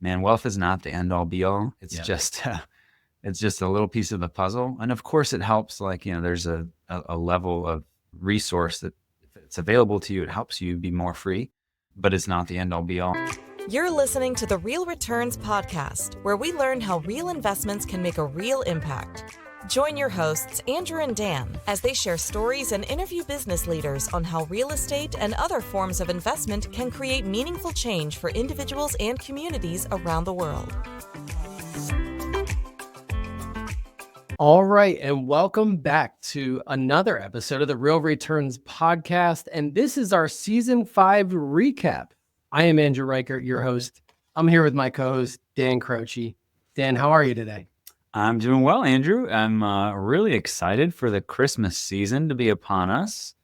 man, wealth is not the end all be all. It's just it's just a little piece of the puzzle. And of course it helps, like, there's a level of resource that if it's available to you, it helps you be more free, but it's not the end all be all. You're listening to the Real Returns podcast, where we learn how real investments can make a real impact. Join your hosts, Andrew and Dan, as they share stories and interview business leaders on how real estate and other forms of investment can create meaningful change for individuals and communities around the world. All right, and welcome back to another episode of the Real Returns podcast, and this is our Season 5 recap. I am Andrew Reichert, your host. I'm here with my co-host, Dan Croce. Dan, how are you today? I'm doing well, Andrew. I'm really excited for the Christmas season to be upon us.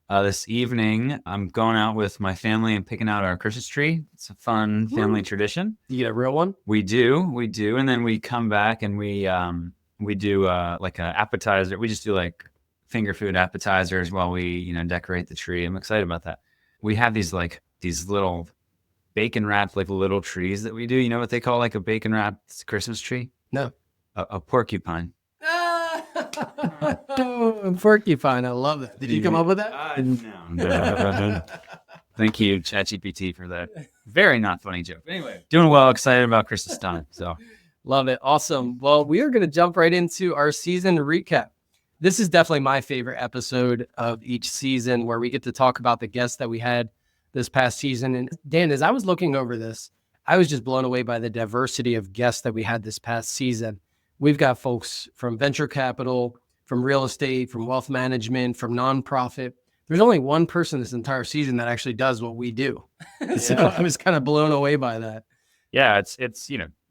This evening, I'm going out with my family and picking out our Christmas tree. It's a fun family tradition. You get a real one? We do. And then we come back and we do like an appetizer. We just do like finger food appetizers while we, decorate the tree. I'm excited about that. We have these little bacon wrapped like little trees that we do. You know what they call like a bacon wrapped Christmas tree? No. A porcupine. Porcupine. I love that. Did you come up with that? No. Thank you, ChatGPT, for that very not funny joke. Anyway, doing well, excited about Christmas time. So love it. Awesome. Well, we are going to jump right into our season recap. This is definitely my favorite episode of each season, where we get to talk about the guests that we had this past season. And Dan, as I was looking over this, I was just blown away by the diversity of guests that we had this past season. We've got folks from venture capital, from real estate, from wealth management, from nonprofit. There's only one person this entire season that actually does what we do. So I was kind of blown away by that. Yeah, it's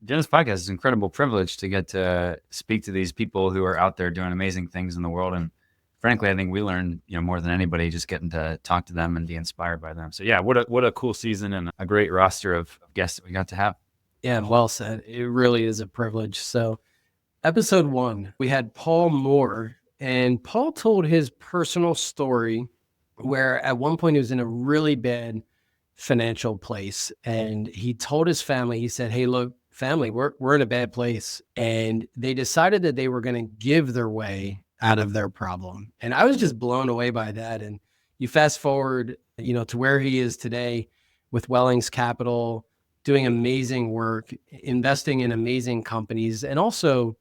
Dennis' podcast is an incredible privilege to get to speak to these people who are out there doing amazing things in the world. And frankly, I think we learn, more than anybody just getting to talk to them and be inspired by them. So yeah, what a cool season and a great roster of guests that we got to have. Yeah, well said. It really is a privilege. So episode 1, we had Paul Moore, and Paul told his personal story where at one point he was in a really bad financial place. And he told his family, he said, "Hey, look, family, we're in a bad place." And they decided that they were going to give their way out of their problem. And I was just blown away by that. And you fast forward, to where he is today with Wellings Capital, doing amazing work, investing in amazing companies, and also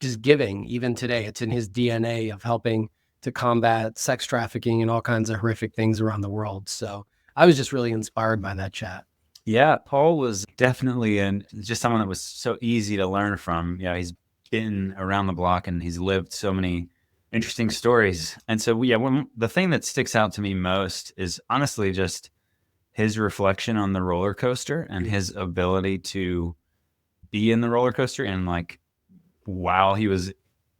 just giving. Even today, it's in his DNA of helping to combat sex trafficking and all kinds of horrific things around the world. So I was just really inspired by that chat. Yeah, Paul was definitely just someone that was so easy to learn from. Yeah, he's been around the block and he's lived so many interesting stories. And so, the thing that sticks out to me most is honestly just his reflection on the roller coaster and his ability to be in the roller coaster. And like, while he was,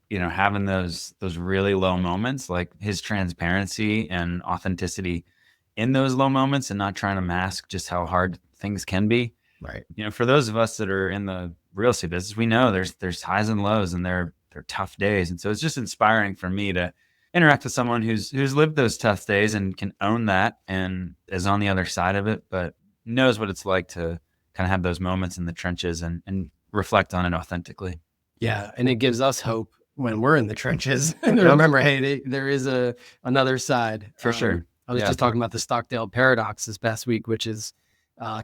having those really low moments, like his transparency and authenticity in those low moments and not trying to mask just how hard things can be. Right. For those of us that are in the real estate business, we know there's highs and lows and they're tough days. And so it's just inspiring for me to interact with someone who's lived those tough days and can own that and is on the other side of it, but knows what it's like to kind of have those moments in the trenches and reflect on it authentically. Yeah. And it gives us hope when we're in the trenches. And remember, hey, there is another side. For sure. I was just talking about the Stockdale paradox this past week, which is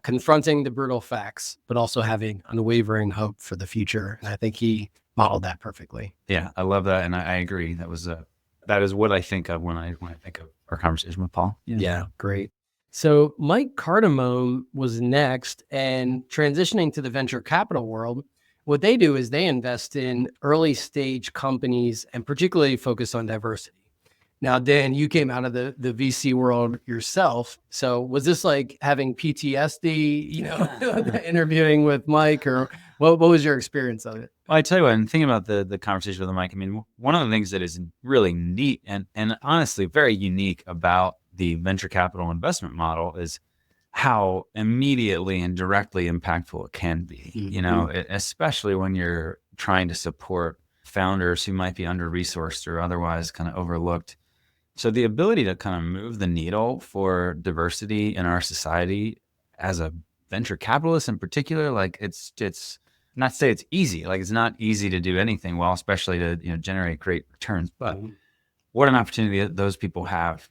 confronting the brutal facts, but also having unwavering hope for the future. And I think he modeled that perfectly. Yeah, I love that. And I agree. That is what I think of when I think of our conversation with Paul. Yeah, great. So Mike Cardamone was next, and transitioning to the venture capital world, what they do is they invest in early stage companies and particularly focus on diversity. Now, Dan, you came out of the VC world yourself. So was this like having PTSD, interviewing with Mike, or what was your experience of it? Well, I tell you what, and thinking about the conversation with Mike, I mean, one of the things that is really neat and honestly very unique about the venture capital investment model is how immediately and directly impactful it can be, especially when you're trying to support founders who might be under-resourced or otherwise kind of overlooked. So the ability to kind of move the needle for diversity in our society as a venture capitalists in particular, like it's not to say it's easy. Like it's not easy to do anything well, especially to generate great returns. But what an opportunity that those people have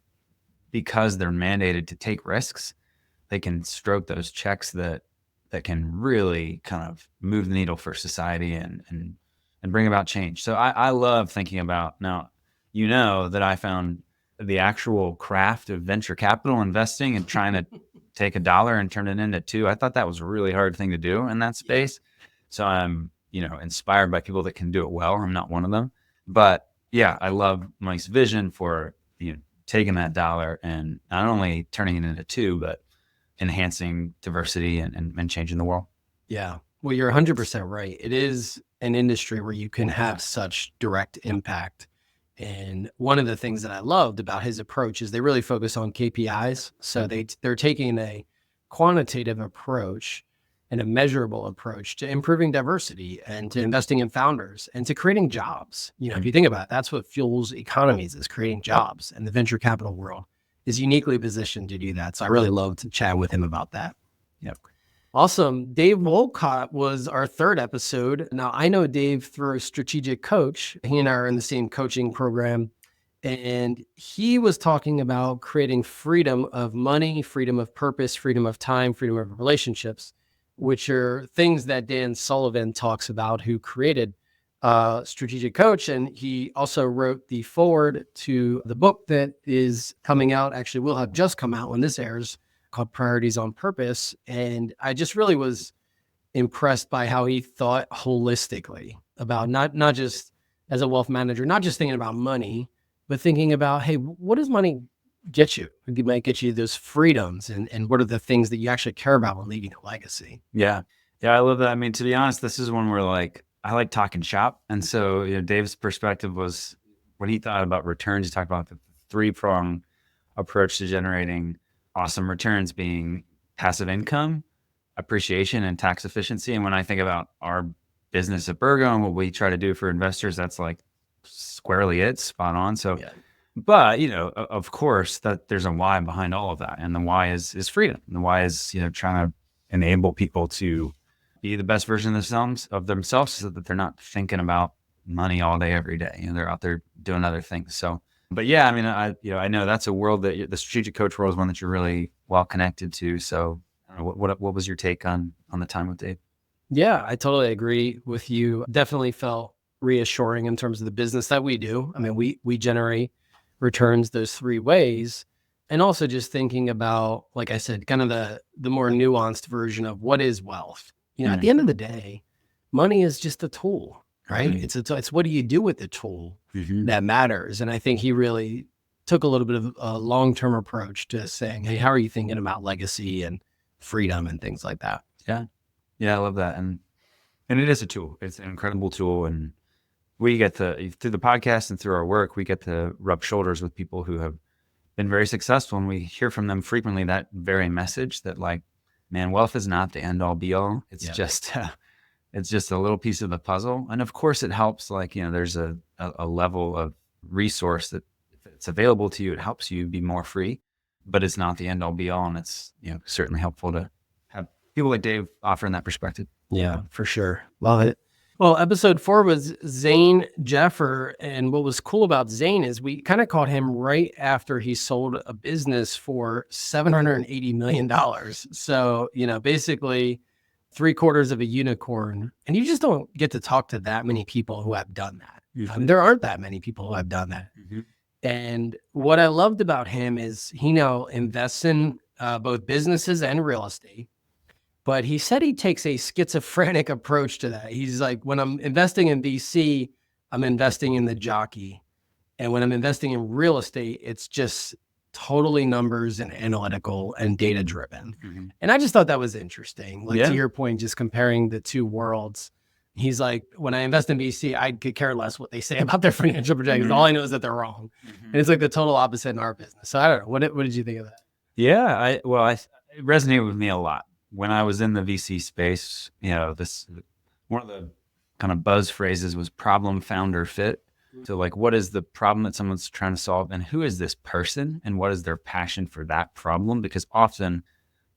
because they're mandated to take risks. They can stroke those checks that can really kind of move the needle for society and bring about change. So I love thinking about now, that I found the actual craft of venture capital investing and trying to take $1 and turn it into $2. I thought that was a really hard thing to do in that space. So I'm, inspired by people that can do it well. I'm not one of them, but yeah, I love Mike's vision for, taking that $1 and not only turning it into $2, but enhancing diversity and changing the world. Yeah. Well, you're 100% right. It is an industry where you can have such direct impact. And one of the things that I loved about his approach is they really focus on KPIs. So they're taking a quantitative approach and a measurable approach to improving diversity and to investing in founders and to creating jobs. If you think about it, that's what fuels economies, is creating jobs. And the venture capital world is uniquely positioned to do that. So I really loved to chat with him about that. Yep. Awesome. Dave Wolcott was our third episode. Now, I know Dave through Strategic Coach. He and I are in the same coaching program. And he was talking about creating freedom of money, freedom of purpose, freedom of time, freedom of relationships, which are things that Dan Sullivan talks about, who created Strategic Coach. And he also wrote the foreword to the book that is coming out. Actually, will have just come out when this airs, called Priorities on Purpose. And I just really was impressed by how he thought holistically about not just as a wealth manager, not just thinking about money, but thinking about, hey, what does money get you? It might get you those freedoms, and what are the things that you actually care about when leaving a legacy? Yeah. Yeah. I love that. I mean, to be honest, this is one where I like talking shop. And so, Dave's perspective was when he thought about returns, he talked about the 3-prong approach to generating awesome returns being passive income, appreciation, and tax efficiency. And when I think about our business at Burgo and what we try to do for investors, that's like squarely it, spot on. So, but, of course that there's a why behind all of that. And the why is freedom. And the why is, trying to enable people to be the best version of themselves so that they're not thinking about money all day, every day. They're out there doing other things. So, but yeah, I mean, I know that's a world that the strategic coach world is one that you're really well connected to. So I don't know, what was your take on the time with Dave? Yeah, I totally agree with you. Definitely felt reassuring in terms of the business that we do. I mean, we generate returns those 3 ways. And also just thinking about, like I said, kind of the more nuanced version of what is wealth. At the end of the day, money is just a tool, right? It's what do you do with the tool that matters. And I think he really took a little bit of a long-term approach to saying, hey, how are you thinking about legacy and freedom and things like that? Yeah. Yeah, I love that. And it is a tool. It's an incredible tool. And we get to, through the podcast and through our work, we get to rub shoulders with people who have been very successful. And we hear from them frequently that very message that, like, man, wealth is not the end all be all. It's just a little piece of the puzzle. And of course it helps, there's a level of resource that if it's available to you, it helps you be more free, but it's not the end all be all. And it's, certainly helpful to have people like Dave offering that perspective. Yeah, for sure. Love it. Well, episode 4 was Zane Jeffer. And what was cool about Zane is we kind of caught him right after he sold a business for $780 million. So, basically 3/4 of a unicorn. And you just don't get to talk to that many people who have done that. There aren't that many people who have done that. And what I loved about him is he now invests in both businesses and real estate. But he said he takes a schizophrenic approach to that. He's like, when I'm investing in VC, I'm investing in the jockey. And when I'm investing in real estate, it's just totally numbers and analytical and data driven. And I just thought that was interesting. To your point, just comparing the 2 worlds. He's like, when I invest in VC, I could care less what they say about their financial projections. All I know is that they're wrong. And it's like the total opposite in our business. So I don't know. What did you think of that? Yeah, it resonated with me a lot. When I was in the VC space, one of the kind of buzz phrases was problem, founder, fit. So what is the problem that someone's trying to solve, and who is this person, and what is their passion for that problem? Because often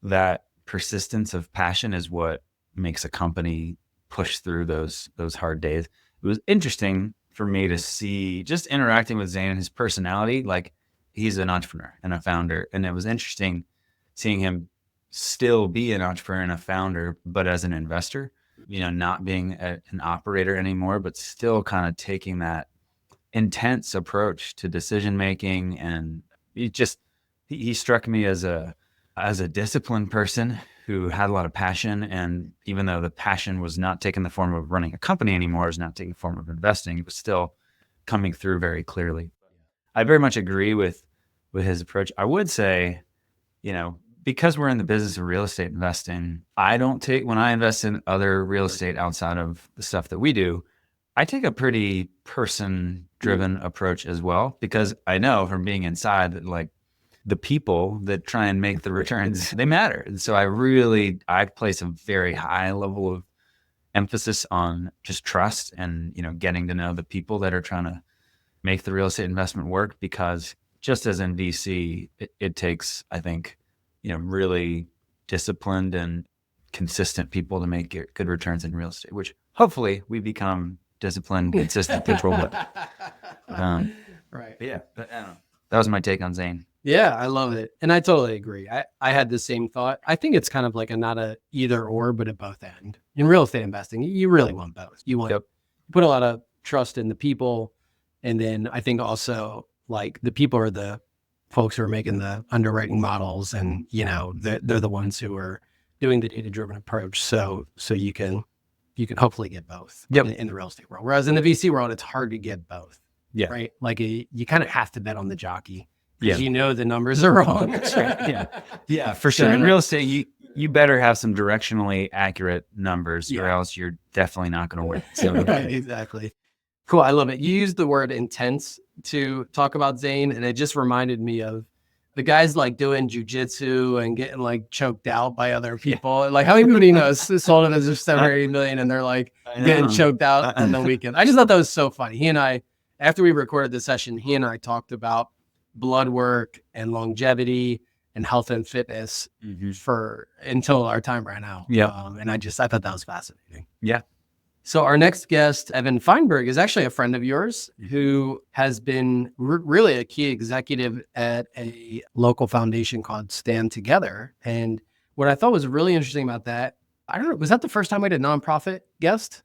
that persistence of passion is what makes a company push through those hard days. It was interesting for me to see, just interacting with Zane and his personality. Like, he's an entrepreneur and a founder, and it was interesting seeing him still be an entrepreneur and a founder, but as an investor, not being an operator anymore, but still kind of taking that intense approach to decision making. And he struck me as a disciplined person who had a lot of passion. And even though the passion was not taking the form of running a company anymore, it was not taking the form of investing, it was still coming through very clearly. I very much agree with his approach. I would say, because we're in the business of real estate investing, when I invest in other real estate outside of the stuff that we do, I take a pretty person-driven approach as well, because I know from being inside that, like, the people that try and make the returns, they matter. And so I place a very high level of emphasis on just trust and, getting to know the people that are trying to make the real estate investment work, because just as in VC, it takes, I think, really disciplined and consistent people to make good returns in real estate, which hopefully we become disciplined, consistent, controlled. Right. But yeah, I don't know. That was my take on Zane. Yeah, I love it. And I totally agree. I had the same thought. I think it's kind of like not a either or, but a both end. In real estate investing, you really want both. You put a lot of trust in the people. And then I think also, like, the people are the folks who are making the underwriting models, and, they're the ones who are doing the data-driven approach. So you can hopefully get both in the real estate world. Whereas in the VC world, it's hard to get both. Yeah. Right. Like, you kind of have to bet on the jockey. Yeah. The numbers are wrong. That's right. Yeah. Yeah, for sure. In real estate, you better have some directionally accurate numbers, or else you're definitely not going to win. So. Right, exactly. Cool. I love it. You used the word intense to talk about Zane, and it just reminded me of the guys like doing jujitsu and getting like choked out by other people. Like, how many people do you know sold it as a 7 or 8 million, and they're like getting choked out on the weekend? I just thought that was so funny. He and I, after we recorded this session, he and I talked about blood work and longevity and health and fitness until our time ran out. Yeah. And I thought that was fascinating. Yeah. So our next guest, Evan Feinberg, is actually a friend of yours who has been really a key executive at a local foundation called Stand Together. And what I thought was really interesting about that, I don't know, was that the first time we had a nonprofit guest?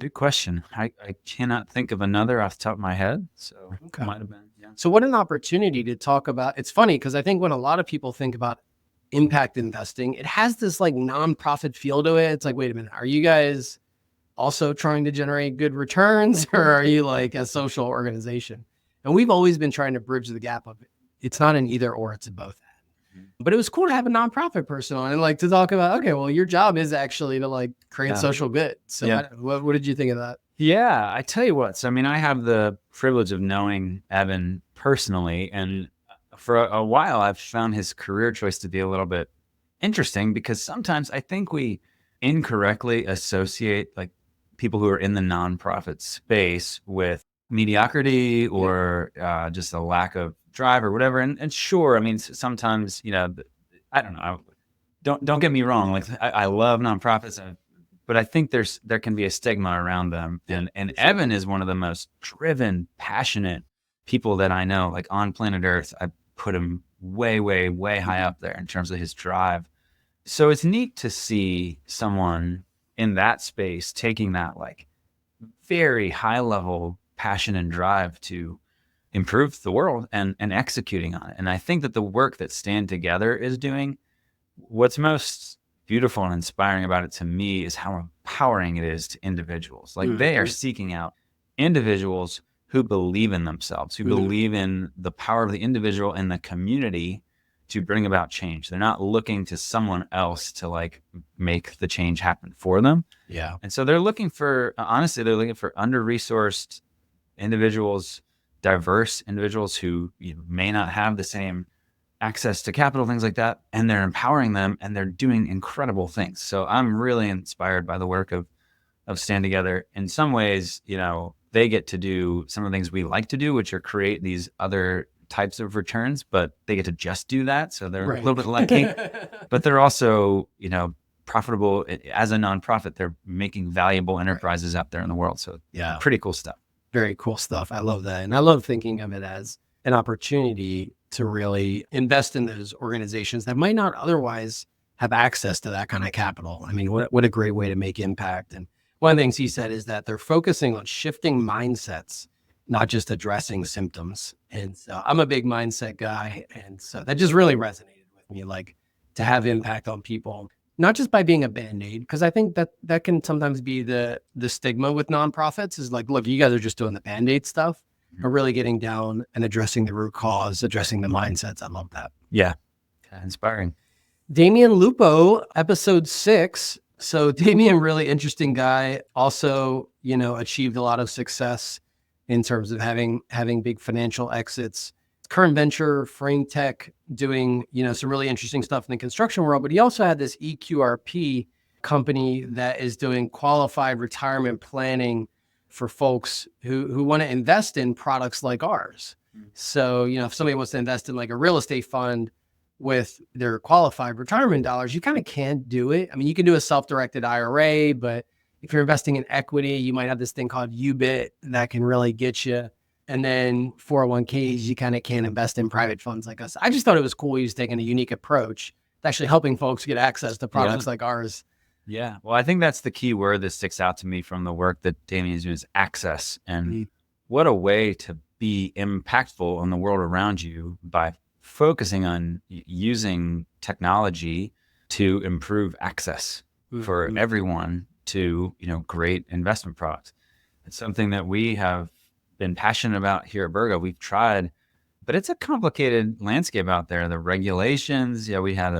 Good question. I cannot think of another off the top of my head. So it might have been. Yeah. So what an opportunity to talk about. It's funny because I think when a lot of people think about impact investing, it has this like nonprofit feel to it. It's like, wait a minute, are you guys also trying to generate good returns, or are you like a social organization? And we've always been trying to bridge the gap of it. It's not an either or, it's a both. But it was cool to have a nonprofit person on and like to talk about, okay, well, your job is actually to like create social good. So what did you think of that? Yeah, I tell you what. So, I mean, I have the privilege of knowing Evan personally, and for a while, I've found his career choice to be a little bit interesting, because sometimes I think we incorrectly associate like people who are in the nonprofit space with mediocrity or just a lack of drive or whatever. And sure, I mean, sometimes, I don't know. Don't get me wrong. Like, I love nonprofits, but I think there can be a stigma around them. And Evan is one of the most driven, passionate people that I know, like on planet Earth. I put him way, way, way high up there in terms of his drive. So it's neat to see someone in that space taking that like very high level passion and drive to improve the world and executing on it. And I think that the work that Stand Together is doing, what's most beautiful and inspiring about it to me is how empowering it is to individuals. Like, they are seeking out individuals who believe in themselves, who believe in the power of the individual and the community to bring about change. They're not looking to someone else to like make the change happen for them. Yeah. And so they're looking for, honestly, they're looking for under-resourced individuals, diverse individuals who may not have the same access to capital, things like that. And they're empowering them, and they're doing incredible things. So I'm really inspired by the work of Stand Together. In some ways, they get to do some of the things we like to do, which are create these other types of returns, but they get to just do that. So they're a Right. little bit lucky, but they're also, profitable as a nonprofit. They're making valuable enterprises out there in the world. So Yeah. pretty cool stuff. Very cool stuff. I love that. And I love thinking of it as an opportunity to really invest in those organizations that might not otherwise have access to that kind of capital. I mean, what a great way to make impact. And one of the things he said is that they're focusing on shifting mindsets, not just addressing symptoms. And so I'm a big mindset guy. And so that just really resonated with me, like to have impact on people, not just by being a Band-Aid, because I think that can sometimes be the stigma with nonprofits is like, look, you guys are just doing the Band-Aid stuff, but really getting down and addressing the root cause, addressing the mindsets. I love that. Yeah. Inspiring. Damian Lupo, episode 6. So Damian, really interesting guy, also, achieved a lot of success in terms of having big financial exits. Current venture, frame tech, doing, some really interesting stuff in the construction world. But he also had this EQRP company that is doing qualified retirement planning for folks who want to invest in products like ours. So, if somebody wants to invest in like a real estate fund with their qualified retirement dollars, you kind of can't do it. I mean, you can do a self-directed IRA, but if you're investing in equity, you might have this thing called UBIT that can really get you. And then 401ks, you kind of can't invest in private funds like us. I just thought it was cool. He was taking a unique approach to actually helping folks get access to products like ours. Yeah. Well, I think that's the key word that sticks out to me from the work that Damien is doing is access. And what a way to be impactful on the world around you by focusing on using technology to improve access for everyone to, great investment products. It's something that we have been passionate about here at Burgo. We've tried, but it's a complicated landscape out there. The regulations, we had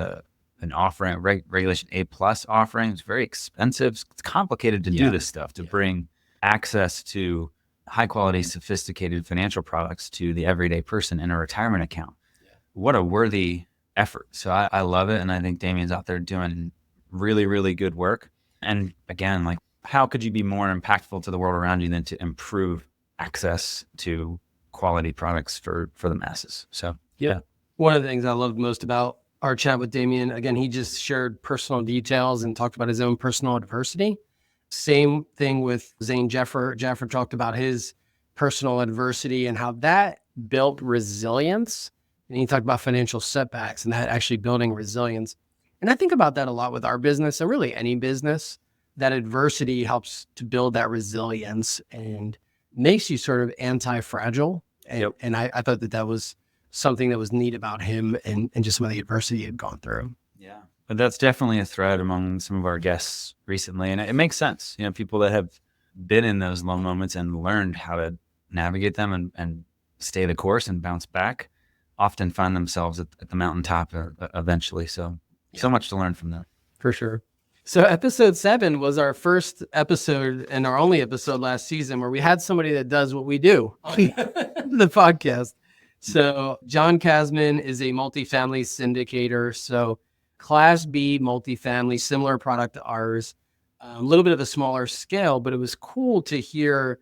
an offering, regulation A+ offering. It's very expensive. It's complicated to do this stuff, to bring access to high quality, sophisticated financial products to the everyday person in a retirement account. What a worthy effort. So I love it. And I think Damien's out there doing really, really good work. And again, like, how could you be more impactful to the world around you than to improve access to quality products for the masses? So, yeah. One of the things I loved most about our chat with Damien, again, he just shared personal details and talked about his own personal adversity. Same thing with Zane Jeffer. Jeffer talked about his personal adversity and how that built resilience. And he talked about financial setbacks and that actually building resilience. And I think about that a lot with our business and really any business, that adversity helps to build that resilience and makes you sort of anti-fragile. And I thought that was something that was neat about him and just some of the adversity he had gone through. Yeah. But that's definitely a thread among some of our guests recently. And it makes sense. People that have been in those low moments and learned how to navigate them and stay the course and bounce back often find themselves at the mountaintop eventually. So much to learn from them. For sure. So episode 7 was our first episode and our only episode last season where we had somebody that does what we do on the podcast. So John Kasman is a multifamily syndicator. So Class B multifamily, similar product to ours, a little bit of a smaller scale, but it was cool to hear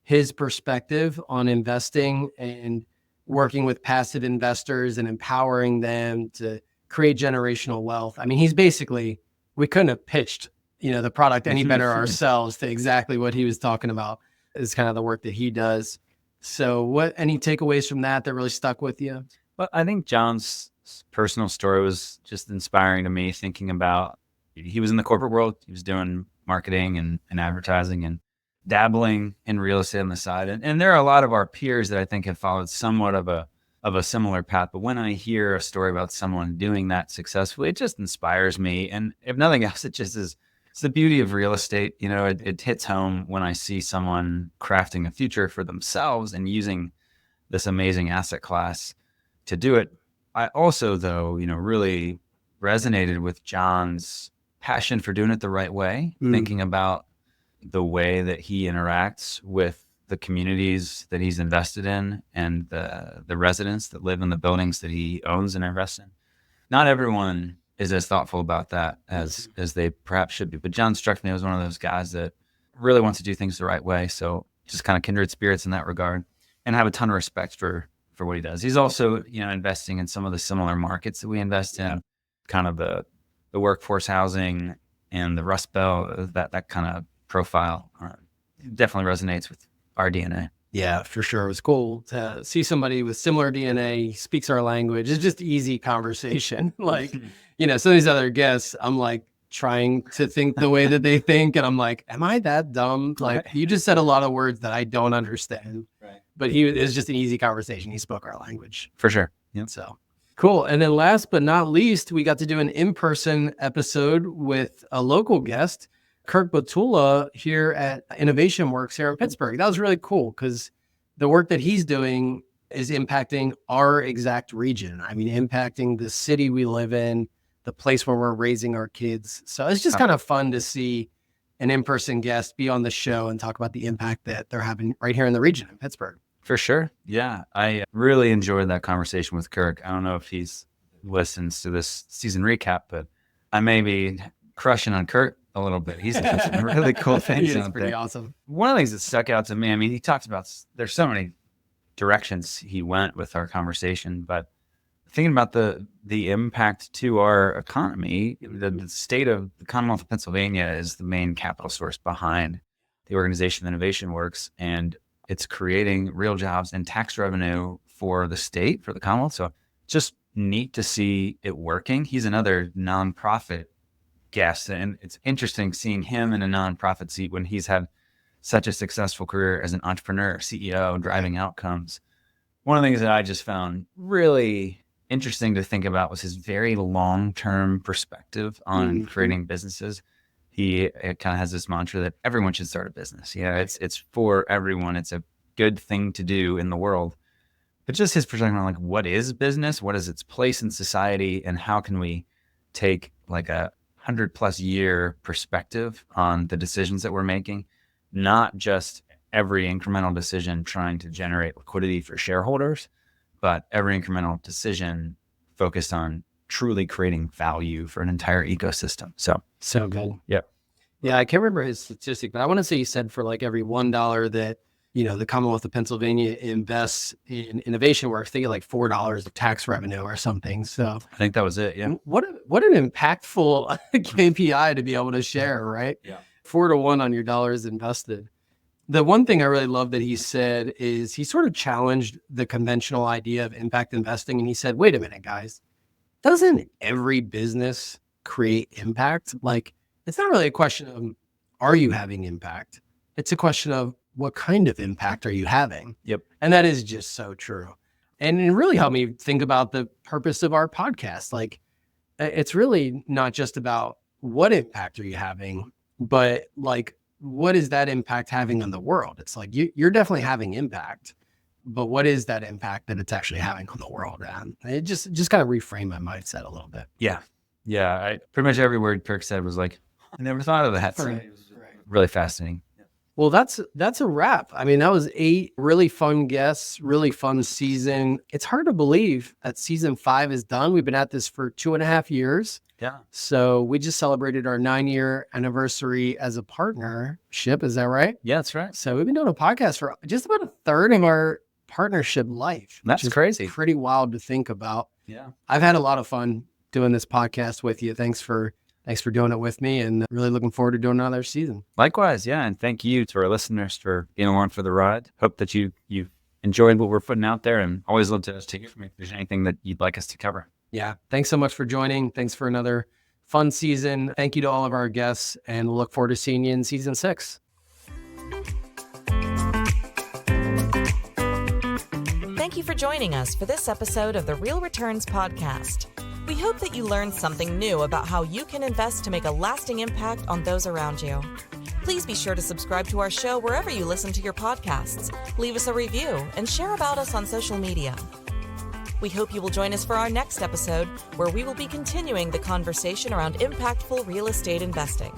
his perspective on investing and working with passive investors and empowering them to create generational wealth. I mean, he's basically, we couldn't have pitched, the product any better ourselves to exactly what he was talking about is kind of the work that he does. So any takeaways from that really stuck with you? Well, I think John's personal story was just inspiring to me, thinking about, he was in the corporate world. He was doing marketing and advertising and dabbling in real estate on the side. And there are a lot of our peers that I think have followed somewhat of a similar path. But when I hear a story about someone doing that successfully, it just inspires me. And if nothing else, it's the beauty of real estate. It hits home when I see someone crafting a future for themselves and using this amazing asset class to do it. I also, though, really resonated with John's passion for doing it the right way, thinking about the way that he interacts with the communities that he's invested in and the residents that live in the buildings that he owns and invests in. Not everyone is as thoughtful about that as they perhaps should be. But John struck me as one of those guys that really wants to do things the right way. So just kind of kindred spirits in that regard, and have a ton of respect for for what he does. He's also, investing in some of the similar markets that we invest in, kind of the workforce housing and the Rust Belt, that kind of profile. Definitely resonates with our DNA. Yeah, for sure. It was cool to see somebody with similar DNA, speaks our language. It's just easy conversation. Like, some of these other guests, I'm like trying to think the way that they think. And I'm like, am I that dumb? Like, you just said a lot of words that I don't understand. Right. But it was just an easy conversation. He spoke our language. For sure. Yep. So cool. And then last but not least, we got to do an in-person episode with a local guest, Kirk Batula, here at Innovation Works here in Pittsburgh. That was really cool because the work that he's doing is impacting our exact region. I mean, impacting the city we live in, the place where we're raising our kids. So it's just kind of fun to see an in-person guest be on the show and talk about the impact that they're having right here in the region in Pittsburgh. For sure. Yeah. I really enjoyed that conversation with Kirk. I don't know if he's listens to this season recap, but I may be crushing on Kirk a little bit. He's doing some really cool things out pretty there. Awesome. One of the things that stuck out to me, I mean, he talks about, there's so many directions he went with our conversation, but thinking about the impact to our economy, the state of the Commonwealth of Pennsylvania is the main capital source behind the organization Innovation Works, and it's creating real jobs and tax revenue for the state, for the Commonwealth. So just neat to see it working. He's another nonprofit guest, and it's interesting seeing him in a nonprofit seat when he's had such a successful career as an entrepreneur, CEO, driving outcomes. One of the things that I just found really interesting to think about was his very long-term perspective on creating businesses. He kind of has this mantra that everyone should start a business. It's for everyone. It's a good thing to do in the world. But just his perspective on like, what is business? What is its place in society? And how can we take like a 100+ year perspective on the decisions that we're making, not just every incremental decision trying to generate liquidity for shareholders, but every incremental decision focused on truly creating value for an entire ecosystem. So good. Yeah. Yeah, I can't remember his statistic, but I want to say he said for like every $1 that, the Commonwealth of Pennsylvania invests in Innovation Works, they get like $4 of tax revenue or something. So I think that was it. Yeah. What an impactful KPI to be able to share, right? Yeah. 4-to-1 on your dollars invested. The one thing I really love that he said is he sort of challenged the conventional idea of impact investing. And he said, wait a minute, guys, doesn't every business create impact? Like, it's not really a question of, are you having impact? It's a question of what kind of impact are you having? Yep. And that is just so true. And it really helped me think about the purpose of our podcast. Like, it's really not just about what impact are you having, but like, what is that impact having on the world? It's like, you're definitely having impact, but what is that impact that it's actually having on the world? And it just kind of reframed my mindset a little bit. Yeah. Yeah. Pretty much every word Kirk said was like, I never thought of that. So it was really fascinating. Well, that's a wrap. I mean, that was 8 really fun guests, really fun season. It's hard to believe that season 5 is done. We've been at this for 2.5 years. Yeah. So we just celebrated our 9-year anniversary as a partnership. Is that right? Yeah, that's right. So we've been doing a podcast for just about a third of our partnership life. That's crazy. Pretty wild to think about. Yeah. I've had a lot of fun doing this podcast with you. Thanks for doing it with me, and really looking forward to doing another season. Likewise. Yeah. And thank you to our listeners for being along for the ride. Hope that you've enjoyed what we're putting out there, and always love to hear from you if there's anything that you'd like us to cover. Yeah. Thanks so much for joining. Thanks for another fun season. Thank you to all of our guests, and we'll look forward to seeing you in season 6. Thank you for joining us for this episode of the Real Returns Podcast. We hope that you learned something new about how you can invest to make a lasting impact on those around you. Please be sure to subscribe to our show wherever you listen to your podcasts, leave us a review, and share about us on social media. We hope you will join us for our next episode, where we will be continuing the conversation around impactful real estate investing.